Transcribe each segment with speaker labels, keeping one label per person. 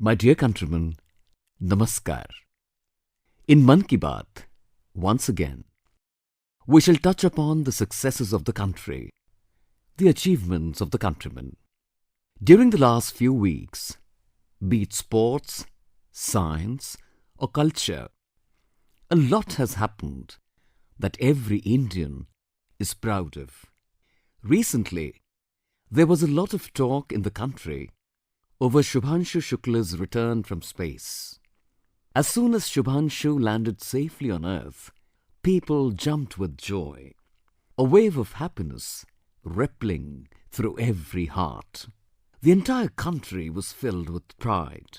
Speaker 1: My dear countrymen, Namaskar. In Mann Ki Baat, once again, we shall touch upon the successes of the country, the achievements of the countrymen. During the last few weeks, be it sports, science or culture, a lot has happened that every Indian is proud of. Recently, there was a lot of talk in the country over Shubhanshu Shukla's return from space. As soon as Shubhanshu landed safely on Earth, people jumped with joy, a wave of happiness rippling through every heart. The entire country was filled with pride.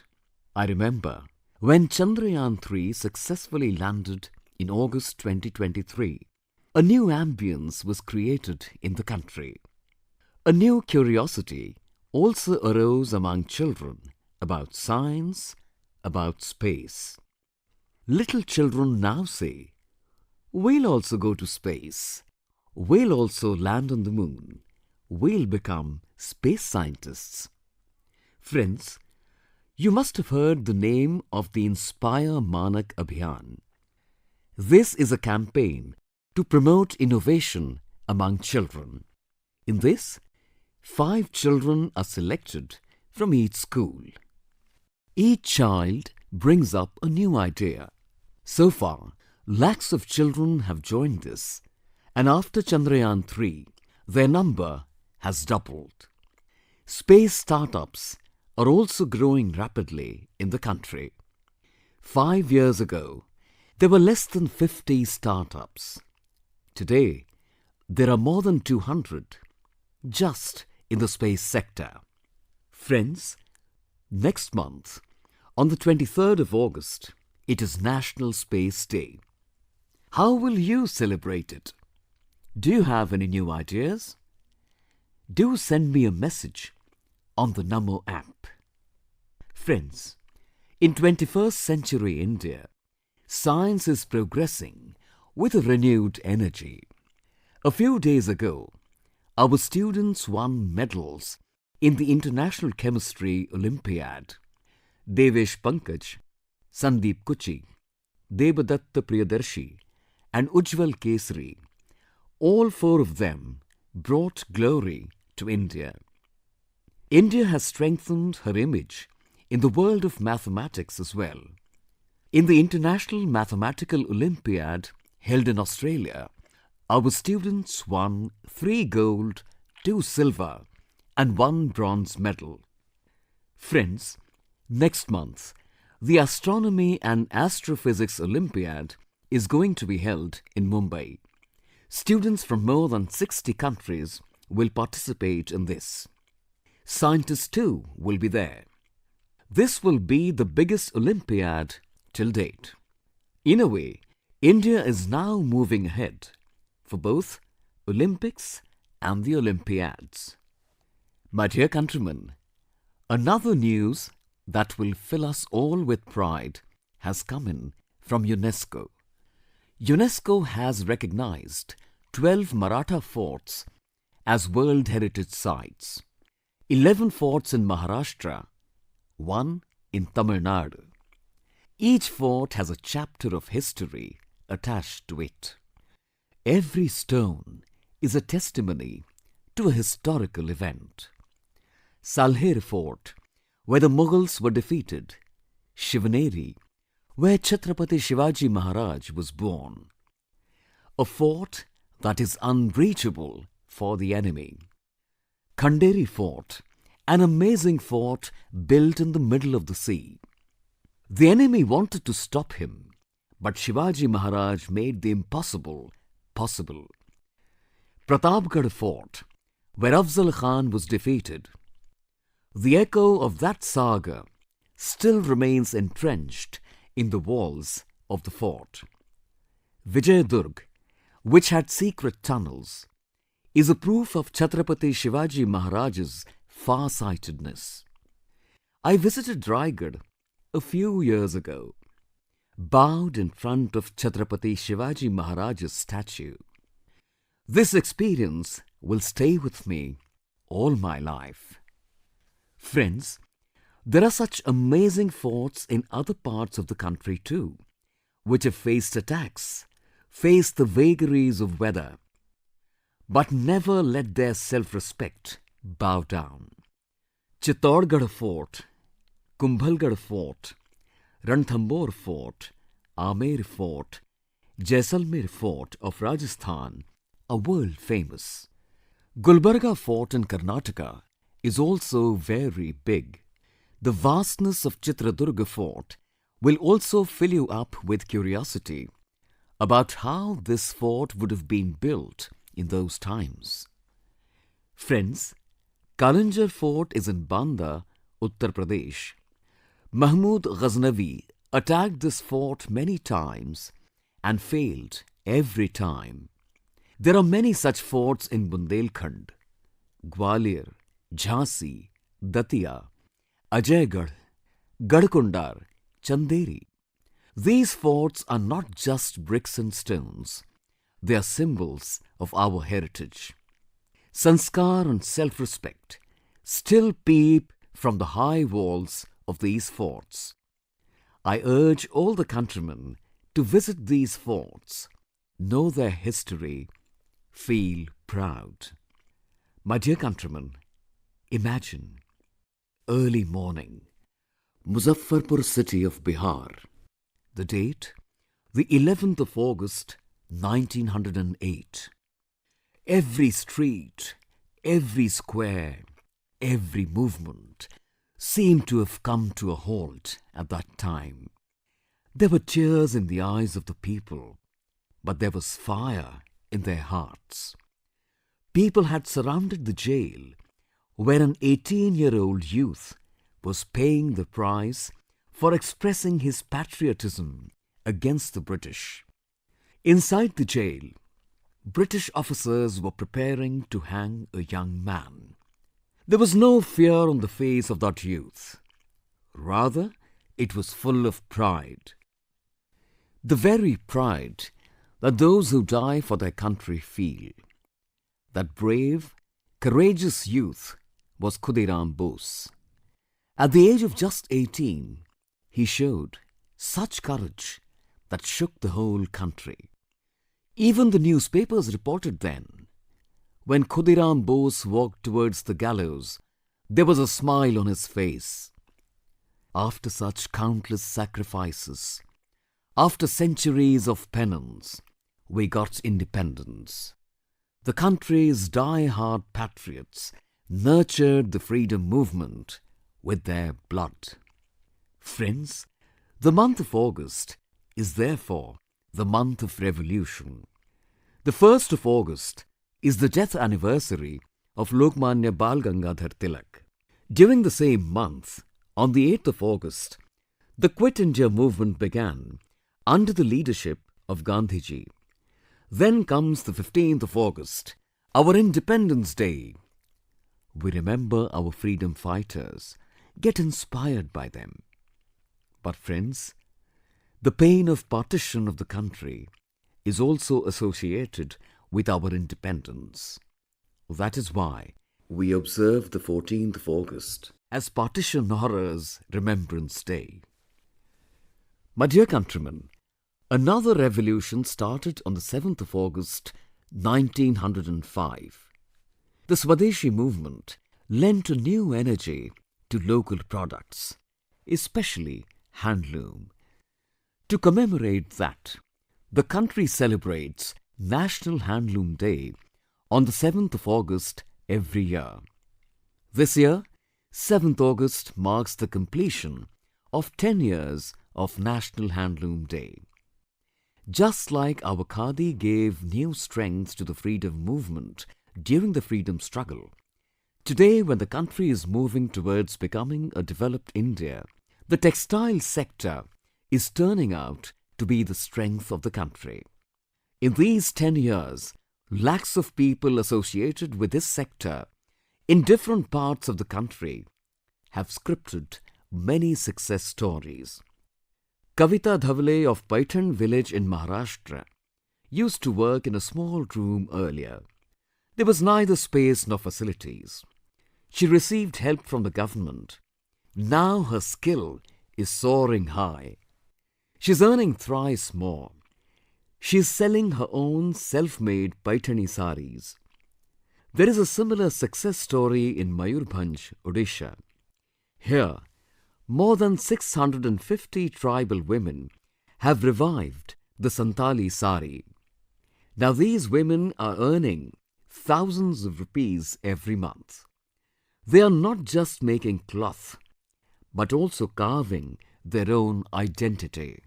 Speaker 1: I remember when Chandrayaan-3 successfully landed in August 2023, a new ambience was created in the country. A new curiosity also arose among children about science, about space. Little children now say, "We'll also go to space. We'll also land on the moon. We'll become space scientists." Friends, you must have heard the name of the Inspire Manak Abhiyan. This is a campaign to promote innovation among children. In this, 5 children are selected from each school. Each child brings up a new idea. So far, lakhs of children have joined this, and after Chandrayaan-3, their number has doubled. Space startups are also growing rapidly in the country. 5 years ago, there were less than 50 startups. Today, there are more than 200 just in the space sector. Friends, next month, on the 23rd of August, it is National Space Day. How will you celebrate it? Do you have any new ideas? Do send me a message on the Namo app. Friends, in 21st century India, science is progressing with a renewed energy. A few days ago, our students won medals in the International Chemistry Olympiad. Devesh Pankaj, Sandeep Kuchi, Devadatta Priyadarshi and Ujjwal Kesari, all 4 of them brought glory to India. India has strengthened her image in the world of mathematics as well. In the International Mathematical Olympiad held in Australia, our students won 3 gold, 2 silver and 1 bronze medal. Friends, next month, the Astronomy and Astrophysics Olympiad is going to be held in Mumbai. Students from more than 60 countries will participate in this. Scientists too will be there. This will be the biggest Olympiad till date. In a way, India is now moving ahead for both Olympics and the Olympiads. My dear countrymen, another news that will fill us all with pride has come in from UNESCO. UNESCO has recognized 12 Maratha forts as World Heritage Sites, 11 forts in Maharashtra, 1 in Tamil Nadu. Each fort has a chapter of history attached to it. Every stone is a testimony to a historical event. Salher Fort, where the Mughals were defeated. Shivaneri, where Chhatrapati Shivaji Maharaj was born. A fort that is unreachable for the enemy. Khanderi Fort, an amazing fort built in the middle of the sea. The enemy wanted to stop him, but Shivaji Maharaj made the impossible possible. Pratapgarh Fort, where Afzal Khan was defeated. The echo of that saga still remains entrenched in the walls of the fort. Vijayadurg, which had secret tunnels, is a proof of Chhatrapati Shivaji Maharaj's far-sightedness. I visited Raigad a few years ago, bowed in front of Chhatrapati Shivaji Maharaj's statue. This experience will stay with me all my life. Friends, There are such amazing forts in other parts of the country too, which have faced attacks, faced the vagaries of weather, but never let their self-respect bow down. Chittorgarh Fort, Kumbhalgarh Fort, Ranthambore Fort, Amer Fort, Jaisalmer Fort of Rajasthan are world famous. Gulbarga Fort in Karnataka is also very big. The vastness of Chitradurga Fort will also fill you up with curiosity about how this fort would have been built in those times. Friends, Kalanjar Fort is in Banda, Uttar Pradesh. Mahmud Ghaznavi attacked this fort many times and failed every time. There are many such forts in Bundelkhand, Gwalior, Jhansi, Datia, Ajaygarh, Gadkundar, Chanderi. These forts are not just bricks and stones, they are symbols of our heritage. Sanskar and self-respect still peep from the high walls of these forts. I urge all the countrymen to visit these forts, know their history, feel proud. My dear countrymen, imagine, early morning, Muzaffarpur city of Bihar, the date, the 11th of August, 1908. Every street, every square, every movement seemed to have come to a halt at that time. There were tears in the eyes of the people, but there was fire in their hearts. People had surrounded the jail where an 18-year-old youth was paying the price for expressing his patriotism against the British. Inside the jail, British officers were preparing to hang a young man. There was no fear on the face of that youth. Rather, it was full of pride. The very pride that those who die for their country feel. That brave, courageous youth was Khudiram Bose. At the age of just 18, he showed such courage that shook the whole country. Even the newspapers reported then. When Khudiram Bose walked towards the gallows, there was a smile on his face. After such countless sacrifices, after centuries of penance, we got independence. The country's die-hard patriots nurtured the freedom movement with their blood. Friends, the month of August is therefore the month of revolution. The 1st of August is the death anniversary of Lokmanya Bal Gangadhar Tilak. During the same month, on the 8th of August, the Quit India movement began under the leadership of Gandhiji. Then comes the 15th of August, our Independence Day. We remember our freedom fighters, get inspired by them. But friends, the pain of partition of the country is also associated with our independence. That is why we observe the 14th of August as Partition Horrors Remembrance Day. My dear countrymen, another revolution started on the 7th of August, 1905. The Swadeshi movement lent a new energy to local products, especially handloom. To commemorate that, the country celebrates National Handloom Day on the 7th of August every year. This year, 7th August marks the completion of 10 years of National Handloom Day. Just like our khadi gave new strength to the freedom movement during the freedom struggle, today when the country is moving towards becoming a developed India, the textile sector is turning out to be the strength of the country. In these 10 years, lakhs of people associated with this sector in different parts of the country have scripted many success stories. Kavita Dhavale of Paithan village in Maharashtra used to work in a small room earlier. There was neither space nor facilities. She received help from the government Now her skill is soaring high. She's earning thrice more. She's selling her own self-made Paithani saris. There is a similar success story in Mayurbhanj, Odisha. Here, more than 650 tribal women have revived the Santali sari. Now these women are earning thousands of rupees every month. They are not just making cloth, but also carving their own identity.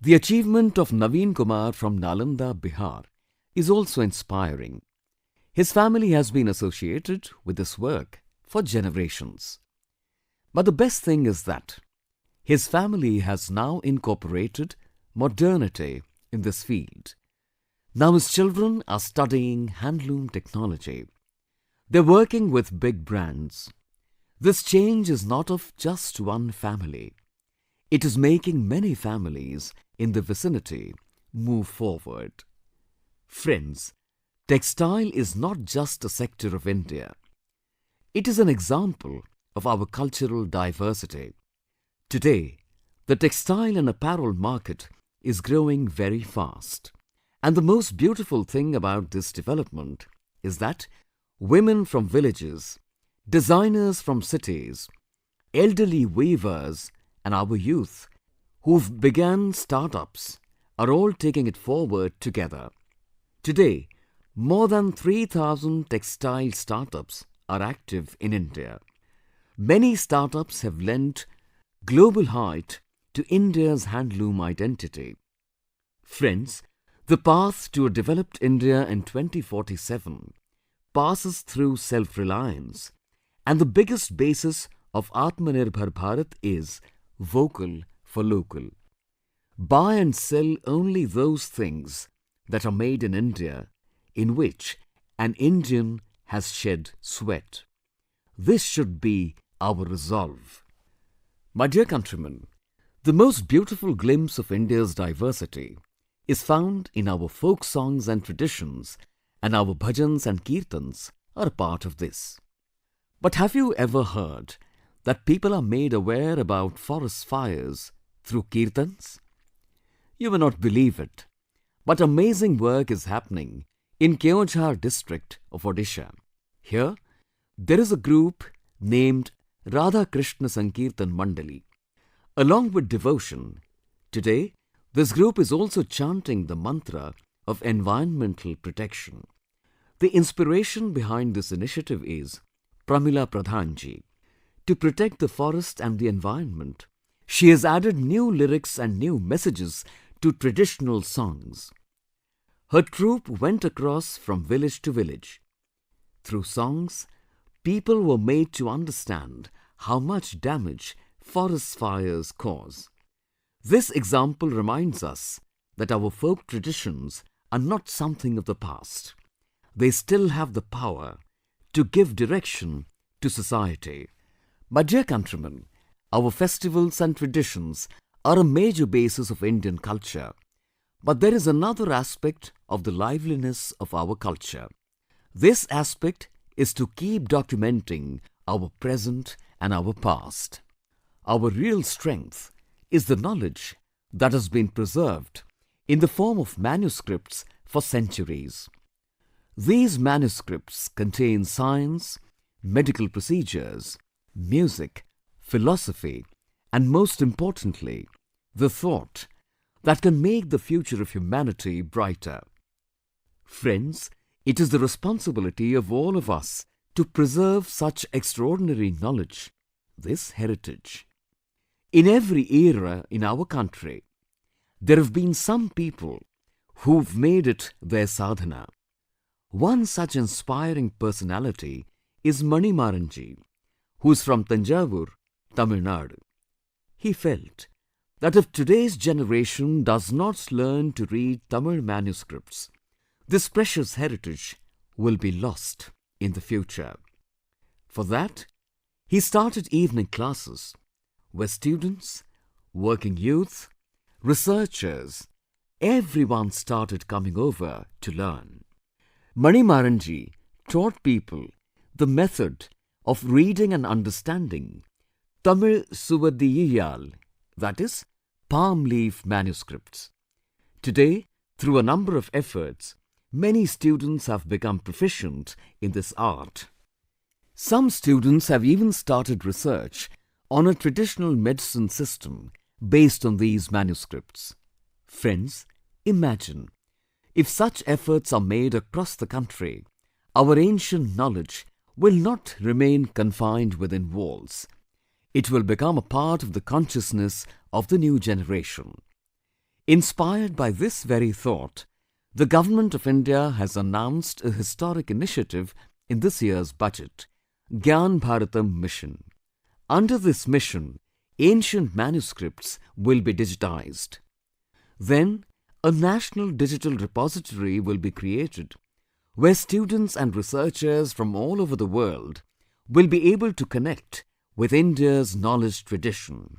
Speaker 1: The achievement of Naveen Kumar from Nalanda, Bihar is also inspiring. His family has been associated with this work for generations. But the best thing is that his family has now incorporated modernity in this field. Now his children are studying handloom technology. They're working with big brands. This change is not of just one family. It is making many families in the vicinity move forward. Friends, textile is not just a sector of India. It is an example of our cultural diversity. Today, the textile and apparel market is growing very fast. And the most beautiful thing about this development is that women from villages, designers from cities, elderly weavers and our youth who've begun startups are all taking it forward together. Today, more than 3,000 textile startups are active in India. Many startups have lent global height to India's handloom identity. Friends, the path to a developed India in 2047 passes through self-reliance, and the biggest basis of Atmanirbhar Bharat is vocal for local. Buy and sell only those things that are made in India, in which an Indian has shed sweat. This should be our resolve. My dear countrymen, the most beautiful glimpse of India's diversity is found in our folk songs and traditions, and our bhajans and kirtans are a part of this. But have you ever heard that people are made aware about forest fires through kirtans? You may not believe it, but amazing work is happening in Keonjhar district of Odisha. Here, there is a group named Radha Krishna Sankirtan Mandali. Along with devotion, today, this group is also chanting the mantra of environmental protection. The inspiration behind this initiative is Pramila Pradhanji. To protect the forest and the environment, she has added new lyrics and new messages to traditional songs. Her troupe went across from village to village. Through songs, people were made to understand how much damage forest fires cause. This example reminds us that our folk traditions are not something of the past. They still have the power to give direction to society. My dear countrymen, our festivals and traditions are a major basis of Indian culture. But there is another aspect of the liveliness of our culture. This aspect is to keep documenting our present and our past. Our real strength is the knowledge that has been preserved in the form of manuscripts for centuries. These manuscripts contain science, medical procedures, music, philosophy, and most importantly, the thought that can make the future of humanity brighter. Friends, it is the responsibility of all of us to preserve such extraordinary knowledge, this heritage. In every era in our country, there have been some people who've made it their sadhana. One such inspiring personality is Mann ji, who is from Tanjavur, Tamil Nadu. He felt that if today's generation does not learn to read Tamil manuscripts, this precious heritage will be lost in the future. For that, he started evening classes where students, working youth, researchers, everyone started coming over to learn. Mann ji taught people the method of reading and understanding Tamil Suvadiyiyal, that is, palm leaf manuscripts. Today, through a number of efforts, many students have become proficient in this art. Some students have even started research on a traditional medicine system based on these manuscripts. Friends, imagine, if such efforts are made across the country, our ancient knowledge will not remain confined within walls. It will become a part of the consciousness of the new generation. Inspired by this very thought, the Government of India has announced a historic initiative in this year's budget, Gyan Bharatam Mission. Under this mission, ancient manuscripts will be digitized. Then, a national digital repository will be created, where students and researchers from all over the world will be able to connect with India's knowledge tradition.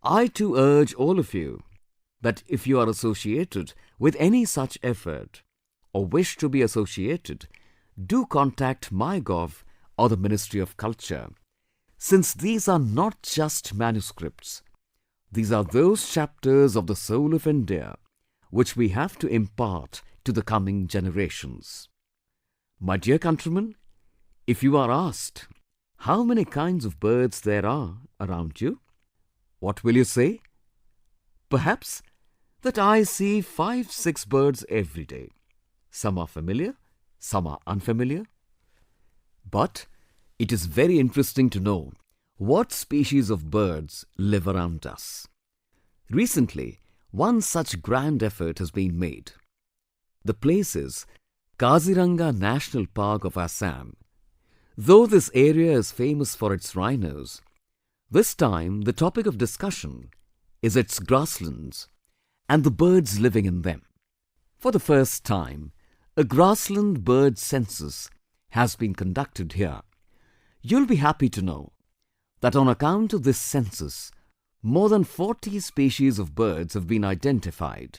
Speaker 1: I too urge all of you that if you are associated with any such effort or wish to be associated, do contact MyGov or the Ministry of Culture, since these are not just manuscripts. These are those chapters of the soul of India which we have to impart to the coming generations. My dear countrymen, if you are asked how many kinds of birds there are around you, what will you say? Perhaps that I see 5-6 birds every day. Some are familiar, some are unfamiliar. But it is very interesting to know what species of birds live around us. Recently, one such grand effort has been made. The place is Kaziranga National Park of Assam. Though this area is famous for its rhinos, this time the topic of discussion is its grasslands and the birds living in them. For the first time, a grassland bird census has been conducted here. You'll be happy to know that on account of this census, more than 40 species of birds have been identified.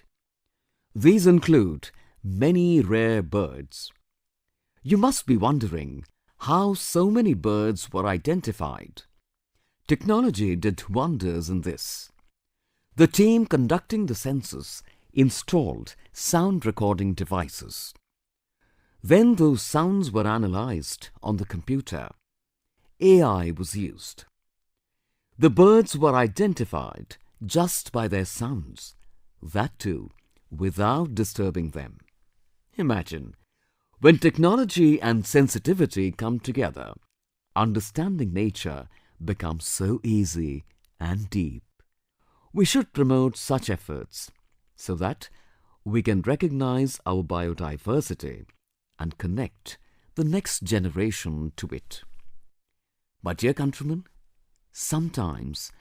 Speaker 1: These include many rare birds. You must be wondering how so many birds were identified. Technology did wonders in this. The team conducting the census installed sound recording devices. Then those sounds were analyzed on the computer. AI was used. The birds were identified just by their sounds, that too without disturbing them. Imagine, when technology and sensitivity come together, understanding nature becomes so easy and deep. We should promote such efforts so that we can recognize our biodiversity and connect the next generation to it. My dear countrymen, sometimes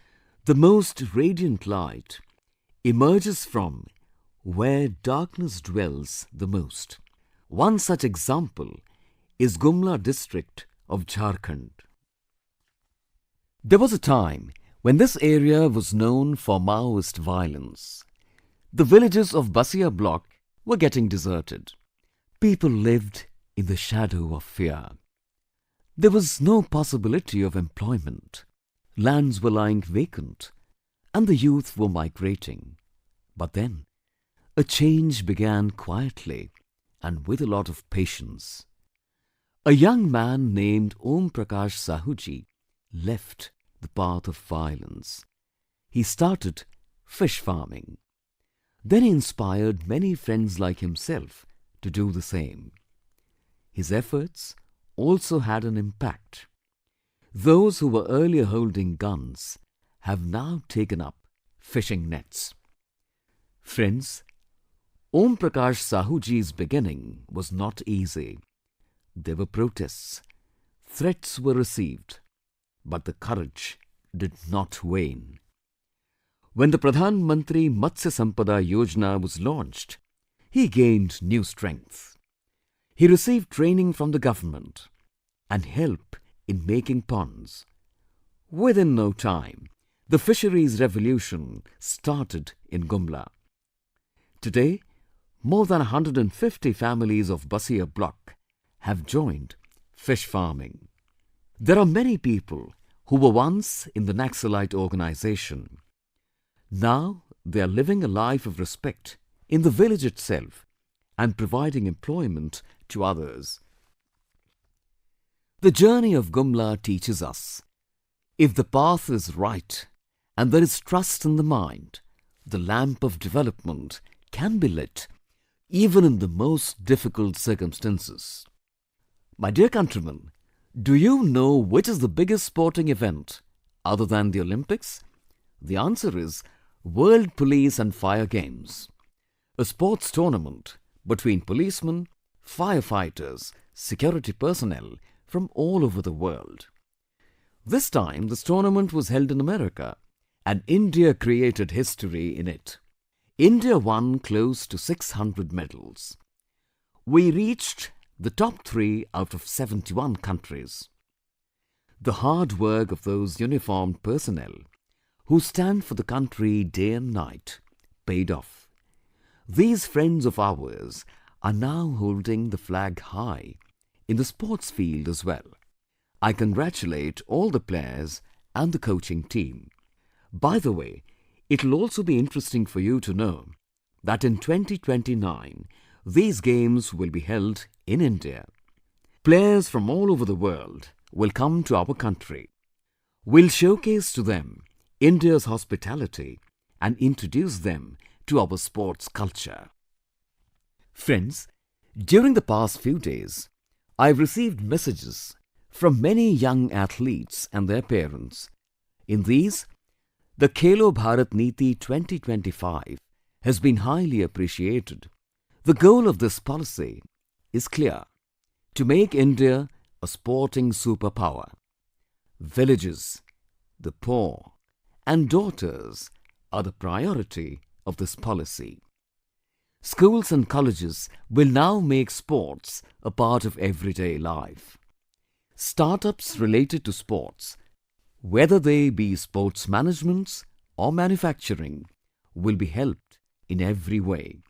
Speaker 1: the most radiant light emerges from where darkness dwells the most. One such example is Gumla district of Jharkhand. There was a time when this area was known for Maoist violence. The villages of Basia block were getting deserted. People lived in the shadow of fear. There was no possibility of employment. Lands were lying vacant, and the youth were migrating. But then, a change began quietly and with a lot of patience. A young man named Om Prakash Sahuji left the path of violence. He started fish farming. Then he inspired many friends like himself to do the same. His efforts also had an impact. Those who were earlier holding guns have now taken up fishing nets. Friends, Om Prakash Sahuji's beginning was not easy. There were protests, threats were received, but the courage did not wane. When the Pradhan Mantri Matsya Sampada Yojana was launched, he gained new strength. He received training from the government and help in making ponds. Within no time, the fisheries revolution started in Gumla. Today, more than 150 families of Basia block have joined fish farming. There are many people who were once in the Naxalite organization. Now they are living a life of respect in the village itself and providing employment to others. The journey of Gumla teaches us, if the path is right and there is trust in the mind, the lamp of development can be lit even in the most difficult circumstances. My dear countrymen, do you know which is the biggest sporting event other than the Olympics? The answer is World Police and Fire Games, a sports tournament between policemen, firefighters, security personnel from all over the world. This time this tournament was held in America and India created history in it. India won close to 600 medals. We reached the top 3 out of 71 countries. The hard work of those uniformed personnel who stand for the country day and night paid off. These friends of ours are now holding the flag high in the sports field as well. I congratulate all the players and the coaching team. By the way, it will also be interesting for you to know that in 2029, these games will be held in India. Players from all over the world will come to our country. We'll showcase to them India's hospitality and introduce them to our sports culture. Friends, during the past few days, I've received messages from many young athletes and their parents. In these, the Khelo Bharat Niti 2025 has been highly appreciated. The goal of this policy is clear: to make India a sporting superpower. Villages, the poor, and daughters are the priority of this policy. Schools and colleges will now make sports a part of everyday life. Startups related to sports, whether they be sports managements or manufacturing, will be helped in every way.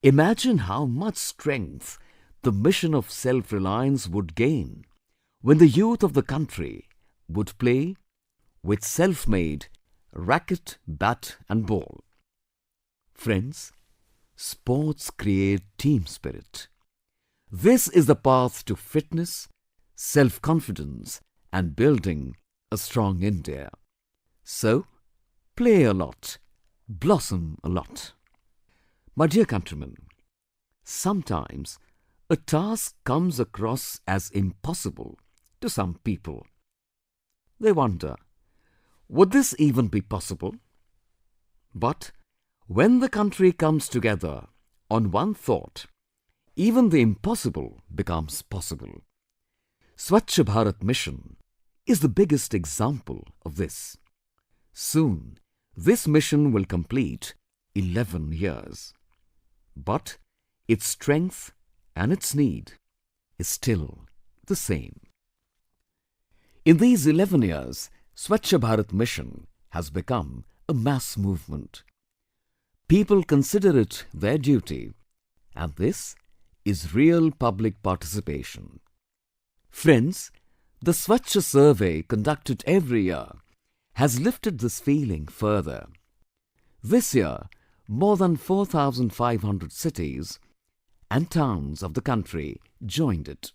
Speaker 1: Imagine how much strength the mission of self-reliance would gain when the youth of the country would play with self-made racket, bat and ball. Friends, sports create team spirit. This is the path to fitness, self-confidence and building a strong India. So, play a lot, blossom a lot. My dear countrymen, sometimes a task comes across as impossible to some people. They wonder, would this even be possible? But when the country comes together on one thought, even the impossible becomes possible. Swachh Bharat Mission is the biggest example of this. Soon, this mission will complete 11 years. But its strength and its need is still the same. In these 11 years, Swachh Bharat Mission has become a mass movement. People consider it their duty, and this is real public participation. Friends, the Swachh survey conducted every year has lifted this feeling further. This year, more than 4,500 cities and towns of the country joined it.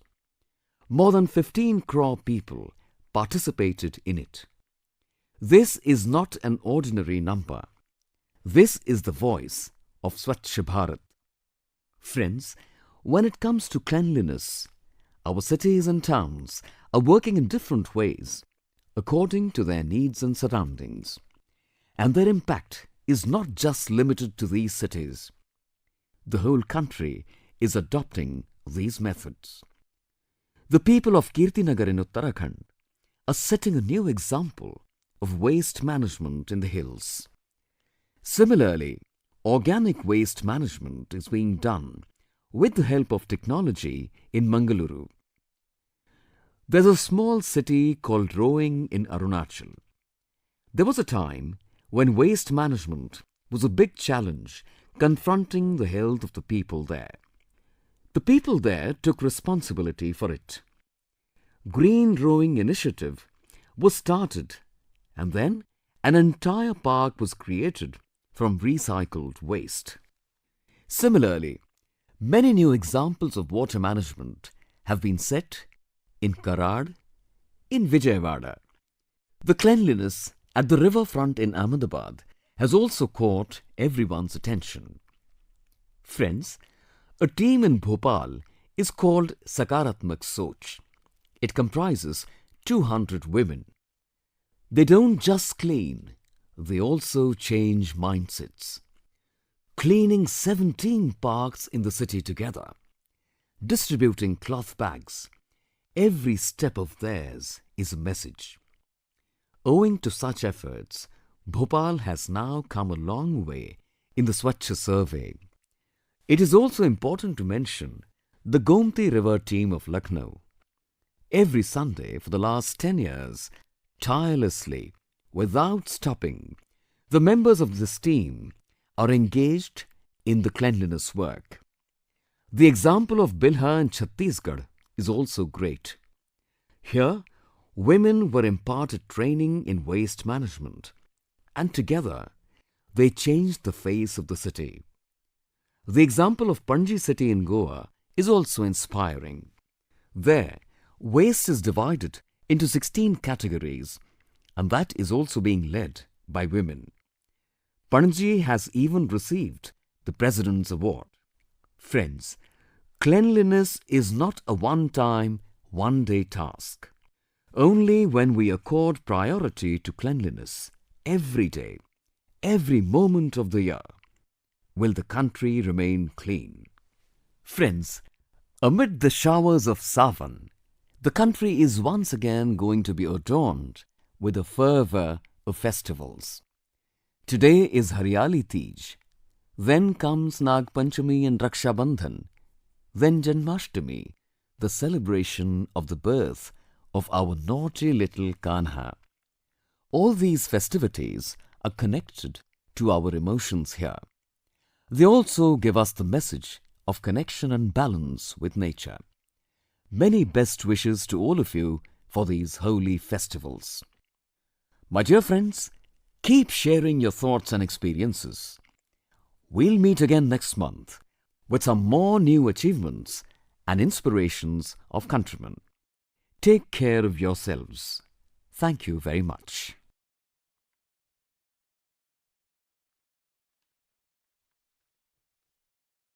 Speaker 1: More than 15 crore people participated in it. This is not an ordinary number. This is the voice of Swachh Bharat. Friends, when it comes to cleanliness, our cities and towns are working in different ways according to their needs and surroundings. And their impact is not just limited to these cities. The whole country is adopting these methods. The people of Kirtinagar in Uttarakhand are setting a new example of waste management in the hills. Similarly, organic waste management is being done with the help of technology in Mangaluru. There's a small city called Roing in Arunachal. There was a time when waste management was a big challenge confronting the health of the people there. The people there took responsibility for it. Green Rowing Initiative was started, and then an entire park was created from recycled waste. Similarly, many new examples of water management have been set in Karad, in Vijayawada. The cleanliness at the riverfront in Ahmedabad has also caught everyone's attention. Friends, a team in Bhopal is called Sakaratmak Soch. It comprises 200 women. They don't just clean, they also change mindsets. Cleaning 17 parks in the city together, distributing cloth bags, every step of theirs is a message. Owing to such efforts, Bhopal has now come a long way in the Swachh survey. It is also important to mention the Gomti River team of Lucknow. Every Sunday for the last 10 years, tirelessly, without stopping, the members of this team are engaged in the cleanliness work. The example of Bilha in Chhattisgarh is also great. Here, women were imparted training in waste management, and together they changed the face of the city. The example of Panji city in Goa is also inspiring. There, waste is divided into 16 categories, and that is also being led by women. Panji has even received the President's Award. Friends, cleanliness is not a one-time, one-day task. Only when we accord priority to cleanliness every day, every moment of the year, will the country remain clean. Friends, amid the showers of Sawan, the country is once again going to be adorned with the fervour of festivals. Today is Hariyali Teej, then comes Nag Panchami and Raksha Bandhan, then Janmashtami, the celebration of the birth of our naughty little Kanha. All these festivities are connected to our emotions here. They also give us the message of connection and balance with nature. Many best wishes to all of you for these holy festivals. My dear friends, keep sharing your thoughts and experiences. We'll meet again next month with some more new achievements and inspirations of countrymen. Take care of yourselves. Thank you very much.